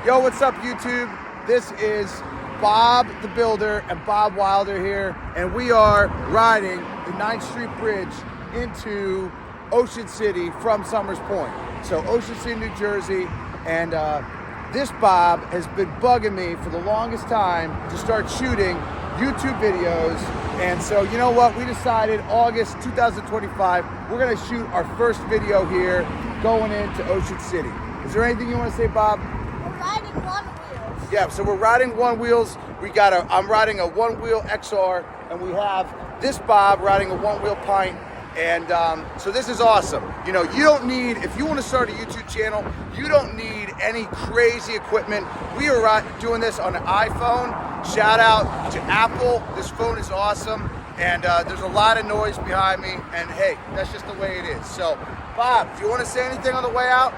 Yo, what's up, YouTube? This is Bob the Builder and Bob Wilder here, and we are riding the 9th Street Bridge into Ocean City from Summers Point. So Ocean City, New Jersey, and this Bob has been bugging me for the longest time to start shooting YouTube videos. And so, you know what? We decided August 2025, we're gonna shoot our first video here going into Ocean City. Is there anything you wanna say, Bob? We're riding one wheels. Yeah, so we're riding one wheels. I'm riding a one wheel XR, and we have this Bob riding a one wheel pint. And so this is awesome. You know, you don't need, if you want to start a YouTube channel, you don't need any crazy equipment. We are doing this on an iPhone. Shout out to Apple. This phone is awesome. And there's a lot of noise behind me. And hey, that's just the way it is. So, Bob, do you want to say anything on the way out?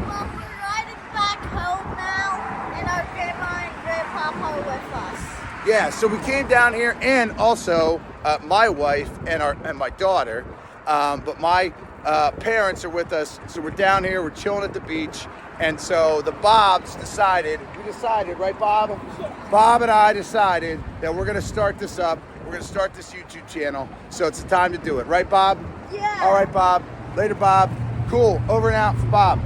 Well, we're riding back home now, and our grandma and grandpapa are with us. Yeah, so we came down here, and also my wife and my daughter, but my parents are with us. So we're down here, we're chilling at the beach, and so the Bobs decided, right, Bob? Yeah. Bob and I decided that we're gonna start this up. We're gonna start this YouTube channel, so it's the time to do it, right, Bob? Yeah. All right, Bob. Later, Bob. Cool. Over and out for Bob.